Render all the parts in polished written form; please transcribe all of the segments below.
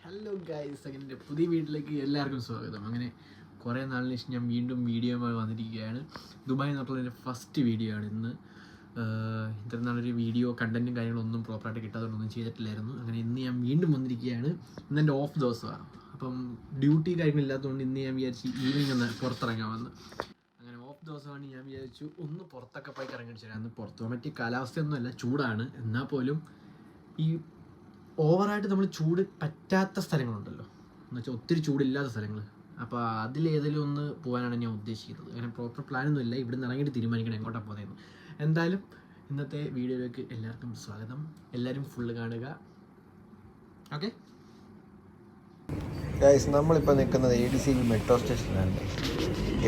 Hello guys, അങ്ങനെ പുതിയ വീട്ടിലേക്ക് എല്ലാവർക്കും സ്വാഗതം. അങ്ങനെ കുറേ നാളിന് ശേഷം ഞാൻ വീണ്ടും വീഡിയോയുമായി വന്നിരിക്കുകയാണ്. ദുബായ് എന്നുള്ള ഫസ്റ്റ് വീഡിയോ ആണ് ഇന്ന്. ഇത്ര നാളൊരു വീഡിയോ കണ്ടൻറ്റും കാര്യങ്ങളൊന്നും പ്രോപ്പറായിട്ട് കിട്ടാത്തതൊന്നും ചെയ്തിട്ടില്ലായിരുന്നു. അങ്ങനെ ഇന്ന് ഞാൻ വീണ്ടും വന്നിരിക്കുകയാണ്. ഇന്ന് എൻ്റെ ഓഫ് ദിവസമാണ്. അപ്പം ഡ്യൂട്ടി കാര്യങ്ങളില്ലാത്തതുകൊണ്ട് ഇന്ന് ഞാൻ വിചാരിച്ചു ഈവനിങ് ഒന്ന് പുറത്തിറങ്ങാമെന്ന്. അങ്ങനെ ഓഫ് ദിവസമാണ്. ഞാൻ വിചാരിച്ചു ഒന്ന് പുറത്തൊക്കെ പോയി ഇറങ്ങിച്ചേരാം. അന്ന് പുറത്ത് പോകാൻ പറ്റിയ കാലാവസ്ഥയൊന്നുമല്ല, ചൂടാണ്. എന്നാൽ പോലും ഈ ഓവറായിട്ട് നമ്മൾ ചൂട് പറ്റാത്ത സ്ഥലങ്ങളുണ്ടല്ലോ, എന്ന് വെച്ചാൽ ഒത്തിരി ചൂടില്ലാത്ത സ്ഥലങ്ങൾ. അപ്പോൾ അതിലേതെങ്കിലും ഒന്ന് പോകാനാണ് ഞാൻ ഉദ്ദേശിക്കുന്നത്. അങ്ങനെ പ്രോപ്പർ പ്ലാനൊന്നും ഇല്ല, ഇവിടെ നിന്ന് ഇറങ്ങിയിട്ട് തീരുമാനിക്കണം എങ്ങോട്ടാണ് പോകുന്നതെന്ന്. എന്തായാലും ഇന്നത്തെ വീഡിയോയിലേക്ക് എല്ലാവർക്കും സ്വാഗതം. എല്ലാവരും ഫുള്ള് കാണുക. ഓക്കെ ഗൈസ്, നമ്മളിപ്പോൾ നിൽക്കുന്നത് ADCB മെട്രോ സ്റ്റേഷനിലാണ്.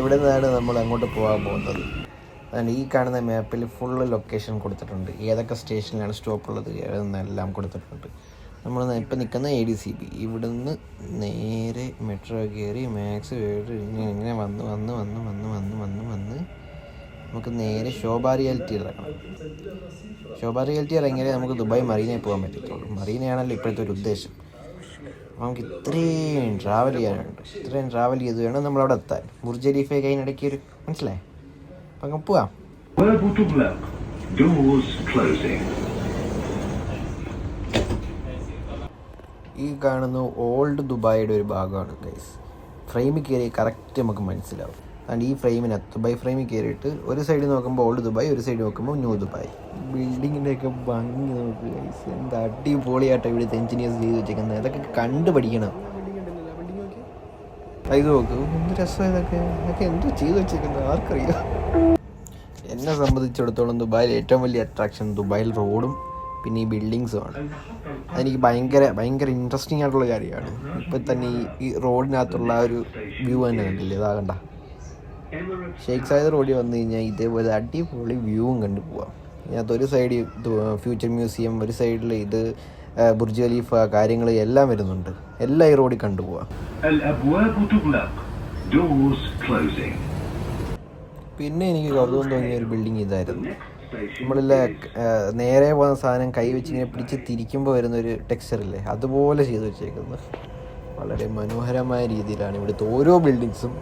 ഇവിടെ നിന്നാണ് നമ്മൾ അങ്ങോട്ട് പോകാൻ പോകുന്നത്. അതുകൊണ്ട് ഈ കാണുന്ന മാപ്പിൽ ഫുള്ള് ലൊക്കേഷൻ കൊടുത്തിട്ടുണ്ട്, ഏതൊക്കെ സ്റ്റേഷനിലാണ് സ്റ്റോപ്പ് ഉള്ളത് എന്നെല്ലാം കൊടുത്തിട്ടുണ്ട്. നമ്മൾ ഇപ്പം നിൽക്കുന്ന ADCB. ഇവിടെ നിന്ന് നേരെ മെട്രോ കയറി മാക്സ് വേട് ഇങ്ങനെ വന്ന് വന്ന് വന്ന് വന്ന് വന്ന് വന്ന് വന്ന് നമുക്ക് നേരെ ശോഭ റിയാലിറ്റി ഇറങ്ങണം. ശോഭ റിയാലിറ്റി ഇറങ്ങിയാലേ നമുക്ക് ദുബായ് മറീനയിൽ പോകാൻ പറ്റത്തുള്ളൂ. മറീനയാണല്ലോ ഇപ്പോഴത്തെ ഒരു ഉദ്ദേശം. നമുക്ക് ഇത്രയും ട്രാവൽ ചെയ്യാനുണ്ട്. ഇത്രയും ട്രാവൽ ചെയ്ത് വേണം നമ്മളവിടെ എത്താൻ. ബുർജ് ഖലീഫയൊക്കെ അതിനിടയ്ക്ക് ഒരു മനസ്സിലായി. അപ്പം അങ്ങ് പോവാം. ഈ കാണുന്ന ഓൾഡ് ദുബായിയുടെ ഒരു ഭാഗമാണ് ഗൈസ്. ഫ്രെയിമിൽ കയറി കറക്റ്റ് നമുക്ക് മനസ്സിലാവും. അതുകൊണ്ട് ഈ ഫ്രെയിമിനകത്ത് ദുബായ് ഫ്രെയിമിൽ കയറിയിട്ട് ഒരു സൈഡ് നോക്കുമ്പോൾ ഓൾഡ് ദുബായ്, ഒരു സൈഡ് നോക്കുമ്പോൾ ന്യൂ ദുബായ്. ബിൽഡിങ്ങിൻ്റെയൊക്കെ ഭംഗി നോക്ക് ഗൈസ്, എന്താ അടിപൊളിയായിട്ടോ ഇവിടുത്തെ എഞ്ചിനീയേഴ്സ് ചെയ്ത് വെച്ചേക്കുന്നത്. അതൊക്കെ കണ്ടു പഠിക്കണം. ഇത് നോക്ക്, എന്ത് രസം ഇതൊക്കെ എന്തോ ചെയ്ത് വെച്ചേക്കുന്നത് ആർക്കറിയാം. എന്നെ സംബന്ധിച്ചിടത്തോളം ദുബായിൽ ഏറ്റവും വലിയ അട്രാക്ഷൻ ദുബായിൽ റോഡും പിന്നെ ഈ ബിൽഡിങ്സുമാണ്. അതെനിക്ക് ഭയങ്കര ഇൻട്രസ്റ്റിംഗ് ആയിട്ടുള്ള കാര്യമാണ്. ഇപ്പം തന്നെ ഈ റോഡിനകത്തുള്ള ഒരു വ്യൂ തന്നെ കണ്ടില്ലേ, ഇതാ കണ്ട. ഷെയ്ഖ് സായിദ് റോഡിൽ വന്നു കഴിഞ്ഞാൽ ഇതേപോലെ അടിപൊളി വ്യൂവും കണ്ടു പോവാം. ഇതിനകത്ത് ഒരു സൈഡ് ഫ്യൂച്ചർ മ്യൂസിയം, ഒരു സൈഡിൽ ഇത് ബുർജ് ഖലീഫ കാര്യങ്ങൾ എല്ലാം വരുന്നുണ്ട്. എല്ലാം ഈ റോഡിൽ കണ്ടുപോവാം. പിന്നെ എനിക്ക് കൗതുകം തോന്നിയ ഒരു ബിൽഡിങ് ഇതായിരുന്നു. നമ്മളില്ല നേരെ പോകുന്ന സാധനം കൈ വെച്ച് ഇങ്ങനെ പിടിച്ച് തിരിക്കുമ്പോൾ വരുന്നൊരു ടെക്സ്ചറില്ലേ, അതുപോലെ ചെയ്ത് വെച്ചേക്കുന്നത്. വളരെ മനോഹരമായ രീതിയിലാണ് ഇവിടുത്തെ ഓരോ ബിൽഡിങ്സും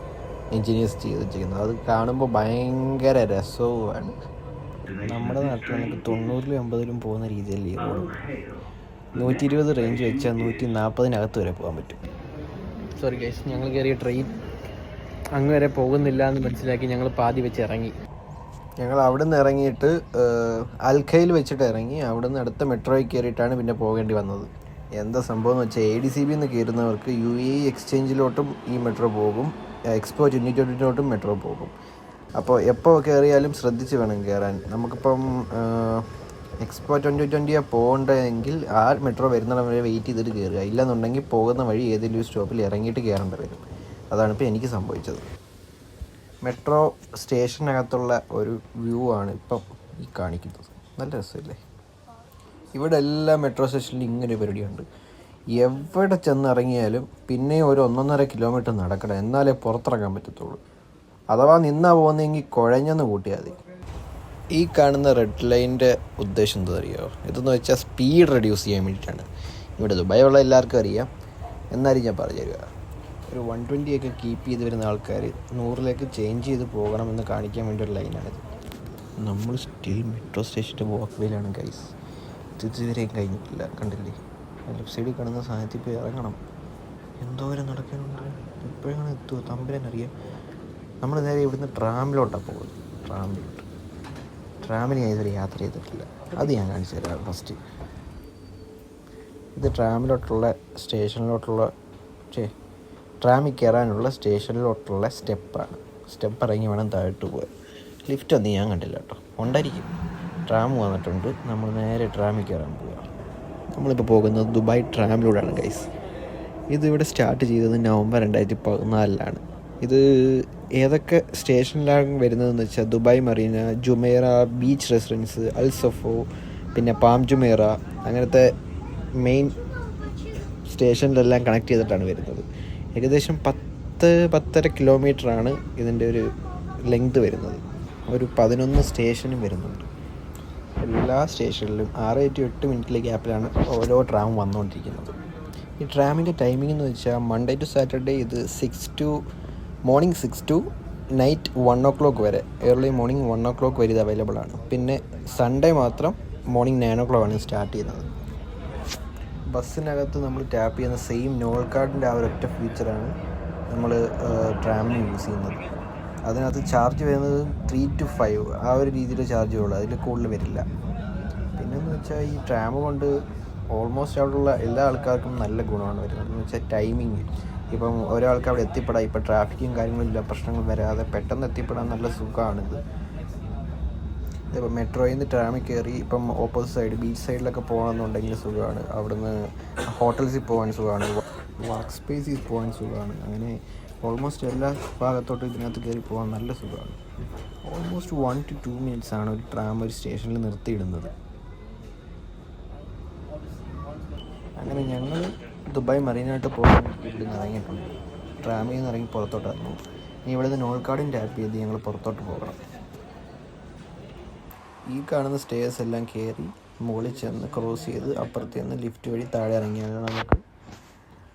എൻജിനീയേഴ്സ് ചെയ്ത് വെച്ചേക്കുന്നത്. അത് കാണുമ്പോൾ ഭയങ്കര രസവുമാണ്. നമ്മുടെ നാട്ടിൽ നമുക്ക് 90-80 പോകുന്ന രീതിയിൽ ഈ റോഡ് 120 റേഞ്ച് വെച്ചാൽ 140 വരെ പോകാൻ പറ്റും. സോറി ഗൈസ്, ഞങ്ങൾ കയറിയ ട്രെയിൻ അങ്ങ് വരെ പോകുന്നില്ല എന്ന് മനസ്സിലാക്കി ഞങ്ങൾ പാതി വെച്ച് ഇറങ്ങി. ഞങ്ങൾ അവിടെ നിന്ന് ഇറങ്ങിയിട്ട് അൽഖയിൽ വെച്ചിട്ട് ഇറങ്ങി. അവിടെ നിന്ന് അടുത്ത മെട്രോയിൽ കയറിയിട്ടാണ് പിന്നെ പോകേണ്ടി വന്നത്. എന്താ സംഭവം എന്ന് വെച്ചാൽ ADCB എന്ന് കയറുന്നവർക്ക് UAE എക്സ്ചേഞ്ചിലോട്ടും ഈ മെട്രോ പോകും, എക്സ്പോ 2020 മെട്രോ പോകും. അപ്പോൾ എപ്പോൾ കയറിയാലും ശ്രദ്ധിച്ച് വേണം കയറാൻ. നമുക്കിപ്പം എക്സ്പോ 2020 പോകേണ്ടതെങ്കിൽ ആ മെട്രോ വരുന്നിടം വരെ വെയിറ്റ് ചെയ്തിട്ട് കയറുക. ഇല്ലെന്നുണ്ടെങ്കിൽ പോകുന്ന വഴി ഏതെങ്കിലും സ്റ്റോപ്പിൽ ഇറങ്ങിയിട്ട് കയറേണ്ടി വരും. അതാണിപ്പോൾ എനിക്ക് സംഭവിച്ചത്. മെട്രോ സ്റ്റേഷനകത്തുള്ള ഒരു വ്യൂ ആണ് ഇപ്പം ഈ കാണിക്കുന്നത്. നല്ല രസമില്ലേ? ഇവിടെ എല്ലാ മെട്രോ സ്റ്റേഷനിലും ഇങ്ങനെ ഒരു പരിപാടിയുണ്ട്. എവിടെ ചെന്നിറങ്ങിയാലും പിന്നെ ഒരു 1.5 കിലോമീറ്റർ നടക്കണം, എന്നാലേ പുറത്തിറങ്ങാൻ പറ്റത്തുള്ളൂ. അഥവാ നിന്നാ പോകുന്നതെങ്കിൽ കുഴഞ്ഞെന്ന് കൂട്ടിയാൽ മതി. ഈ കാണുന്ന റെഡ് ലൈനിൻ്റെ ഉദ്ദേശം എന്താ അറിയാമോ? ഇതെന്ന് വെച്ചാൽ സ്പീഡ് റെഡ്യൂസ് ചെയ്യാൻ വേണ്ടിയിട്ടാണ്. ഇവിടെ ദുബായുള്ള എല്ലാവർക്കും അറിയാം, എന്നാലും ഞാൻ പറഞ്ഞു തരിക. ഒരു 120 കീപ്പ് ചെയ്ത് വരുന്ന ആൾക്കാർ 100 ചേഞ്ച് ചെയ്ത് പോകണമെന്ന് കാണിക്കാൻ വേണ്ടി ഒരു ലൈനാണിത്. നമ്മൾ സ്റ്റിൽ മെട്രോ സ്റ്റേഷൻ്റെ വാക്ക് വേയിലാണ് ഗൈസ്. ഇതുവരെയും കഴിഞ്ഞിട്ടില്ല, കണ്ടില്ലേ? ലെഫ്റ്റ് സൈഡിൽ കാണുന്ന സാധനത്തിൽ പോയി ഇറങ്ങണം. എന്തോരം നടക്കാനുണ്ട്, എപ്പോഴാണ് എത്തുക തമ്പുരാനറിയാം. നമ്മൾ നേരെ ഇവിടുന്ന് ട്രാമിലോട്ടാണ് പോകുന്നത്. ട്രാമിൽ ഞാൻ ഇതുവരെ യാത്ര ചെയ്തിട്ടില്ല, അത് ഞാൻ കാണിച്ചു തരാം. ഫസ്റ്റ് ഇത് ട്രാമിലോട്ടുള്ള സ്റ്റേഷനിലോട്ടുള്ള ട്രാമിൽ കയറാനുള്ള സ്റ്റേഷനിലോട്ടുള്ള സ്റ്റെപ്പാണ്. സ്റ്റെപ്പ് ഇറങ്ങി വേണം താഴോട്ട് പോകാൻ. ലിഫ്റ്റ് ഒന്നും ഞാൻ കണ്ടില്ല കേട്ടോ, ഉണ്ടായിരിക്കും. ട്രാം വന്നിട്ടുണ്ട്, നമ്മൾ നേരെ ട്രാമിൽ കയറാൻ പോവുക. നമ്മളിപ്പോൾ പോകുന്നത് ദുബായ് ട്രാമിലൂടെയാണ് ഗൈസ്. ഇതിവിടെ സ്റ്റാർട്ട് ചെയ്തത് നവംബർ 2014. ഇത് ഏതൊക്കെ സ്റ്റേഷനിലാണ് വരുന്നതെന്ന് വെച്ചാൽ Dubai Marina, Jumeirah Beach Residence, Al Sufouh, പിന്നെ പാം ജുമേറ, അങ്ങനത്തെ മെയിൻ സ്റ്റേഷനിലെല്ലാം കണക്ട് ചെയ്തിട്ടാണ് വരുന്നത്. ഏകദേശം 10-10.5 കിലോമീറ്ററാണ് ഇതിൻ്റെ ഒരു ലെങ്ത് വരുന്നത്. ഒരു 11 സ്റ്റേഷനും വരുന്നുണ്ട്. എല്ലാ സ്റ്റേഷനിലും 6-8 മിനിറ്റിലെ ഗ്യാപ്പിലാണ് ഓരോ ട്രാം വന്നുകൊണ്ടിരിക്കുന്നത്. ഈ ട്രാമിൻ്റെ ടൈമിംഗ് എന്ന് വെച്ചാൽ മൺഡേ ടു സാറ്റർഡേ ഇത് മോർണിംഗ് 6 to നൈറ്റ് 1 o'clock വരെ, ഏർലി മോർണിംഗ് 1 o'clock വരെ ഇത് അവൈലബിൾ ആണ്. പിന്നെ സൺഡേ മാത്രം മോർണിംഗ് 9 o'clock ആണ് സ്റ്റാർട്ട് ചെയ്യുന്നത്. ബസ്സിനകത്ത് നമ്മൾ ടാപ്പ് ചെയ്യുന്ന സെയിം നോൾ കാർഡിൻ്റെ ആ ഒരൊറ്റ ഫീച്ചറാണ് നമ്മൾ ട്രാമിന് യൂസ് ചെയ്യുന്നത്. അതിനകത്ത് ചാർജ് വരുന്നത് 3 to 5 ആ ഒരു രീതിയിൽ ചാർജ് ഉള്ളൂ, അതിൽ കൂടുതൽ വരില്ല. പിന്നെന്ന് വെച്ചാൽ ഈ ട്രാം കൊണ്ട് ഓൾമോസ്റ്റ് അവിടെയുള്ള എല്ലാ ആൾക്കാർക്കും നല്ല ഗുണമാണ് വരുന്നത്. എന്ന് വെച്ചാൽ ടൈമിങ്, ഇപ്പം ഒരാൾക്ക് അവിടെ എത്തിപ്പെടാം, ഇപ്പം ട്രാഫിക്കും കാര്യങ്ങളില്ല, പ്രശ്നങ്ങൾ വരാതെ പെട്ടെന്ന് എത്തിപ്പെടാൻ നല്ല സുഖമാണിത്. ഇപ്പം മെട്രോയിൽ നിന്ന് ട്രാമിൽ കയറി ഇപ്പം ഓപ്പോസിറ്റ് സൈഡ് ബീച്ച് സൈഡിലൊക്കെ പോകണമെന്നുണ്ടെങ്കിൽ സുഖമാണ്, അവിടുന്ന് ഹോട്ടൽസിൽ പോകാൻ സുഖമാണ്, വർക്ക് സ്പേസിൽ പോകാൻ സുഖമാണ്. അങ്ങനെ ഓൾമോസ്റ്റ് എല്ലാ ഭാഗത്തോട്ടും ഇതിനകത്ത് കയറി പോകാൻ നല്ല സുഖമാണ്. ഓൾമോസ്റ്റ് 1 to 2 minutes ആണ് ഒരു ട്രാം ഒരു സ്റ്റേഷനിൽ നിർത്തിയിടുന്നത്. അങ്ങനെ ഞങ്ങൾ ദുബായ് മറീനായിട്ട് പോകാൻ ഇവിടെ നിന്ന് ഇറങ്ങിയിട്ടുണ്ട്. ട്രാമിൽ നിന്ന് ഇറങ്ങി പുറത്തോട്ട് ഇറങ്ങും. ഇനി ഇവിടെ നിന്ന് നോൾ കാർഡും ടാപ്പ് ചെയ്ത് ഞങ്ങൾ പുറത്തോട്ട് പോകണം. ഈ കാണുന്ന സ്റ്റേഴ്സ് എല്ലാം കയറി മുകളിൽ ചെന്ന് ക്രോസ് ചെയ്ത് അപ്പുറത്ത് നിന്ന് ലിഫ്റ്റ് വഴി താഴെ ഇറങ്ങിയാണ് നമുക്ക്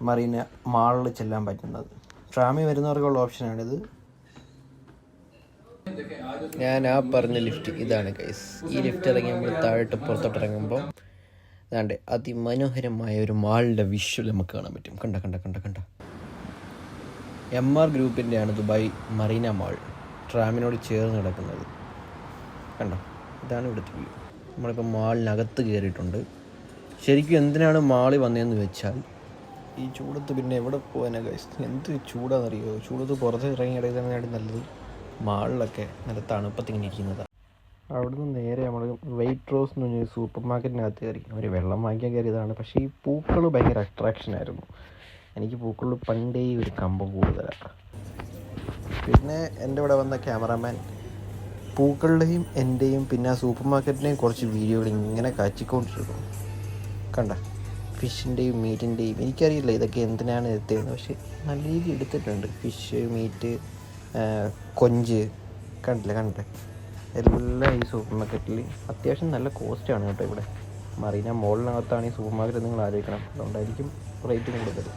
മറീന മാളിൽ ചെല്ലാൻ പറ്റുന്നത്. ട്രാമിൽ വരുന്നവർക്കുള്ള ഓപ്ഷനാണിത്. ഞാൻ ആ പറഞ്ഞ ലിഫ്റ്റ് ഇതാണ് ഗൈസ്. ഈ ലിഫ്റ്റ് ഇറങ്ങി നമ്മൾ താഴോട്ട് പുറത്തോട്ട് ഇറങ്ങുമ്പോൾ അതാണ്ട് അതിമനോഹരമായ ഒരു മാളിൻ്റെ വിഷ്വൽ നമുക്ക് കാണാൻ പറ്റും. കണ്ട MR ഗ്രൂപ്പിൻ്റെയാണ് ദുബായ് മറീന മാൾ, ട്രാമിനോട് ചേർന്ന് കിടക്കുന്നത്. കണ്ടോ, ഇതാണ് ഇവിടുത്തെ വ്യൂ. നമ്മളിപ്പോൾ മാളിനകത്ത് കയറിയിട്ടുണ്ട്. ശരിക്കും എന്തിനാണ് മാളിൽ വന്നതെന്ന് വെച്ചാൽ ഈ ചൂടത്ത് പിന്നെ എവിടെ പോകാനാ ഗൈസ്, എന്ത് ചൂടാണെന്നറിയോ. ചൂടത്ത് പുറത്ത് ഇറങ്ങി കിടക്കുന്നതിനായിട്ട് നല്ലത് മാളിലൊക്കെ നല്ല തണുപ്പത്തിങ്ങനെ ഇരിക്കുന്നതാണ്. അവിടുന്ന് നേരെ നമ്മൾ വെയിറ്റ് റോസ് എന്ന് പറഞ്ഞൊരു സൂപ്പർ മാർക്കറ്റിനകത്ത് കയറി. അവർ വെള്ളം വാങ്ങിക്കാൻ കയറിയതാണ്. പക്ഷേ ഈ പൂക്കൾ ഭയങ്കര അട്രാക്ഷനായിരുന്നു. എനിക്ക് പൂക്കളിൽ പണ്ടേ ഒരു കമ്പം കൂടുതലാണ്. പിന്നെ എൻ്റെ ഇവിടെ വന്ന ക്യാമറാമാൻ പൂക്കളുടെയും എൻ്റെയും പിന്നെ ആ സൂപ്പർ മാർക്കറ്റിൻ്റെയും കുറച്ച് വീഡിയോകൾ ഇങ്ങനെ കാച്ചിക്കൊണ്ടിരുന്നു. കണ്ട, ഫിഷിൻ്റെയും മീറ്റിൻ്റെയും എനിക്കറിയില്ല ഇതൊക്കെ എന്തിനാണ് എടുത്തതെന്ന്, പക്ഷേ നല്ല രീതിയിൽ എടുത്തിട്ടുണ്ട്. ഫിഷ്, മീറ്റ്, കൊഞ്ച് കണ്ടില്ലേ എല്ലാം ഈ സൂപ്പർ മാർക്കറ്റിൽ അത്യാവശ്യം നല്ല കോസ്റ്റാണ് കേട്ടോ. ഇവിടെ മറീന മോളിനകത്താണ് ഈ സൂപ്പർ മാർക്കറ്റ്, നിങ്ങൾ ആലോചിക്കണം. അതുകൊണ്ടായിരിക്കും റേറ്റും കൂടുതൽ.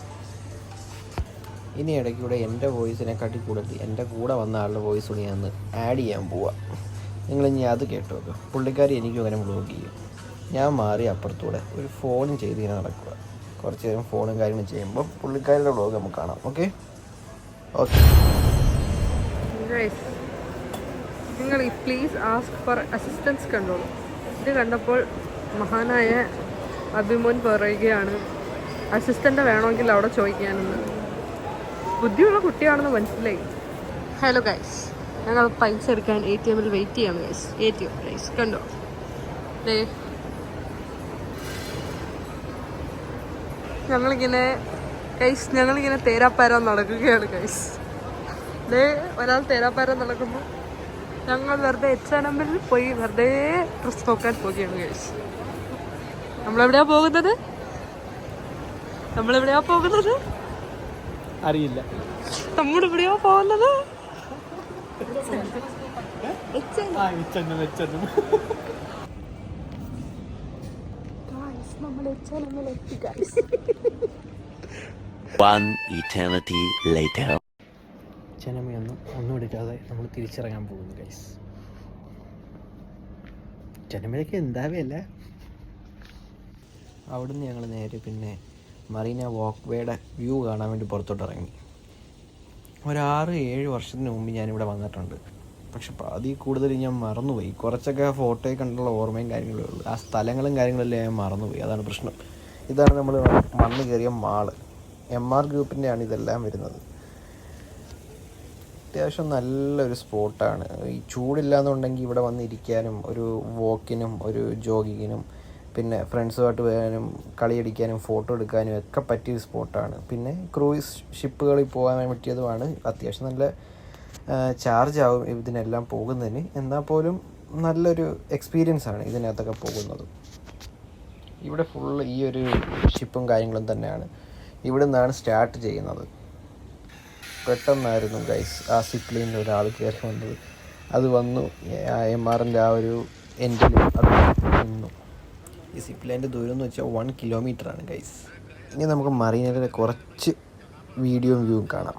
ഇനി ഇടയ്ക്കൂടെ എൻ്റെ വോയിസിനെക്കാട്ടി കൂടുതൽ എൻ്റെ കൂടെ വന്ന ആളുടെ വോയിസ് കൂടി ഞാൻ ആഡ് ചെയ്യാൻ പോവാം. നിങ്ങളിനി അത് കേട്ടോ. പുള്ളിക്കാരി എനിക്കും അങ്ങനെ വ്ളോഗ് ചെയ്യും. ഞാൻ മാറി അപ്പുറത്തൂടെ ഒരു ഫോണും ചെയ്ത് ഇങ്ങനെ നടക്കുക. കുറച്ച് നേരം ഫോണും കാര്യങ്ങളും ചെയ്യുമ്പോൾ പുള്ളിക്കാരുടെ വ്ളോഗ് നമുക്ക് കാണാം. ഓക്കെ. നിങ്ങൾ ഈ പ്ലീസ് ആസ്ക് ഫോർ അസിസ്റ്റൻസ് കണ്ടോളൂ. ഇത് കണ്ടപ്പോൾ മഹാനായ അഭിമോൻ പറയുകയാണ് അസിസ്റ്റൻ്റ് വേണമെങ്കിൽ അവിടെ ചോദിക്കാനെന്ന്. ബുദ്ധിയുള്ള കുട്ടിയാണെന്ന് മനസ്സിലായി. ഹലോ ഗൈസ്, ഞങ്ങൾ പൈസ എടുക്കാൻ ATM വെയിറ്റ് ചെയ്യാണ് ഗൈസ്. ATM ഗൈസ് കണ്ടോ, ഞങ്ങളിങ്ങനെ തേരാപ്പാരം നടക്കുകയാണ് ഗൈസ്. ഒരാൾ തേരാപ്പാരം നടക്കുമ്പോൾ ഞങ്ങൾ വെറുതെ H&M പോയി വെറുതെ ഡ്രസ് നോക്കാൻ പോവുകയാണ് ഗൈസ്. നമ്മളെവിടെയാ പോകുന്നത് അറിയില്ല. നമ്മളിവിടെയാ പോകുന്നത്. ഒന്നും എടുക്കാതെ നമ്മൾ തിരിച്ചിറങ്ങാൻ പോകുന്നു ഗൈസ്. ജനമേക്ക് എന്താവല്ല. അവിടുന്ന് ഞങ്ങൾ നേരെ പിന്നെ മറീന വാക്ക് വേയുടെ വ്യൂ കാണാൻ വേണ്ടി പുറത്തോട്ട് ഇറങ്ങി. ഒരു 6-7 വർഷത്തിന് മുമ്പ് ഞാനിവിടെ വന്നിട്ടുണ്ട്. പക്ഷെ അതിൽ കൂടുതൽ ഞാൻ മറന്നുപോയി. കുറച്ചൊക്കെ ഫോട്ടോയിൽ കണ്ടുള്ള ഓർമ്മയും കാര്യങ്ങളേ ഉള്ളൂ. ആ സ്ഥലങ്ങളും കാര്യങ്ങളെല്ലാം ഞാൻ മറന്നുപോയി, അതാണ് പ്രശ്നം. ഇതാണ് നമ്മൾ വന്ന് കയറിയ മാള്. MR ഗ്രൂപ്പിൻ്റെയാണ് ഇതെല്ലാം വരുന്നത്. അത്യാവശ്യം നല്ലൊരു സ്പോട്ടാണ്. ഈ ചൂടില്ലാന്നുണ്ടെങ്കിൽ ഇവിടെ വന്നിരിക്കാനും ഒരു വോക്കിനും ഒരു ജോഗിങ്ങിനും പിന്നെ ഫ്രണ്ട്സുമായിട്ട് വരാനും കളിയടിക്കാനും ഫോട്ടോ എടുക്കാനും ഒക്കെ പറ്റിയൊരു സ്പോട്ടാണ്. പിന്നെ ക്രൂയിസ് ഷിപ്പുകളിൽ പോകാൻ പറ്റിയതുമാണ്. അത്യാവശ്യം നല്ല ചാർജ് ആവും ഇതിനെല്ലാം പോകുന്നതിന്, എന്നാൽ പോലും നല്ലൊരു എക്സ്പീരിയൻസ് ആണ് ഇതിനകത്തൊക്കെ പോകുന്നത്. ഇവിടെ ഫുള്ള് ഈ ഒരു ഷിപ്പും കാര്യങ്ങളും തന്നെയാണ്. ഇവിടെ നിന്നാണ് സ്റ്റാർട്ട് ചെയ്യുന്നത്. പെട്ടെന്നായിരുന്നു ഗൈസ് ആ സിപ്ലൈനിൽ ഒരാൾ കയറി വന്നത്. അത് വന്നു MRൻ്റെ ആ ഒരു എൻഡിൽ അത് നിന്നു. ഈ സിപ്ലൈൻ്റെ ദൂരം എന്ന് വെച്ചാൽ 1 kilometer ആണ് ഗൈസ്. ഇനി നമുക്ക് മറീനയിലെ കുറച്ച് വീഡിയോയും വ്യൂവും കാണാം.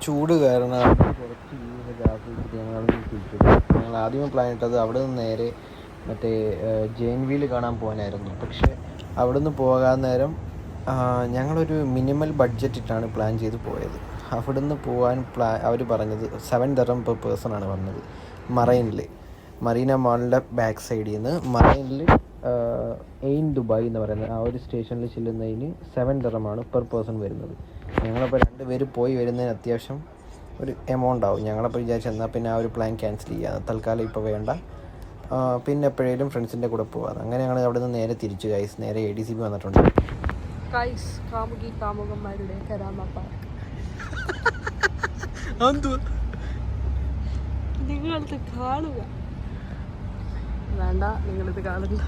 ചൂട് കാരണം കുറച്ച് വ്യൂസൊക്കെ ആസ്വദിച്ചിട്ട് ഞങ്ങളവിടെ നിന്ന് തിരിച്ചു. ഞങ്ങൾ ആദ്യമേ പ്ലാൻ ഇട്ടത് അവിടെ നിന്ന് നേരെ മറ്റേ ജെയിൻ വീൽ കാണാൻ പോകാനായിരുന്നു. പക്ഷേ അവിടെ നിന്ന് പോകാൻ നേരം ഞങ്ങളൊരു മിനിമൽ ബഡ്ജറ്റ് ഇട്ടാണ് പ്ലാൻ ചെയ്ത് പോയത്. അവിടെ നിന്ന് പോകാൻ അവർ പറഞ്ഞത് 7 dirham per person ആണ് പറഞ്ഞത്. മറീന മാളിൻ്റെ ബാക്ക് സൈഡിൽ നിന്ന് മറൈനിൽ എയിൻ ദുബായ് എന്ന് പറയുന്നത് ആ ഒരു സ്റ്റേഷനിൽ ചെല്ലുന്നതിന് 7 dirham ആണ് പെർ പേഴ്സൺ വരുന്നത്. ഞങ്ങളപ്പോൾ 2 പേര് പോയി വരുന്നതിന് അത്യാവശ്യം ഒരു എമൗണ്ട് ആവും. ഞങ്ങളപ്പോൾ വിചാരിച്ചു എന്നാൽ പിന്നെ ആ ഒരു പ്ലാൻ ക്യാൻസൽ ചെയ്യാം, തൽക്കാലം ഇപ്പോൾ വേണ്ട, പിന്നെ എപ്പോഴേലും ഫ്രണ്ട്സിൻ്റെ കൂടെ പോകാം. അങ്ങനെ ഞങ്ങൾ അവിടെ നിന്ന് നേരെ തിരിച്ചു ഗൈസ്, നേരെ ADCB വന്നിട്ടുണ്ട്. കാമുകന്മാരുടെ കരാമ പാർക്ക് നിങ്ങളിത് കാണുക. വേണ്ട, നിങ്ങളിത് കാണില്ല.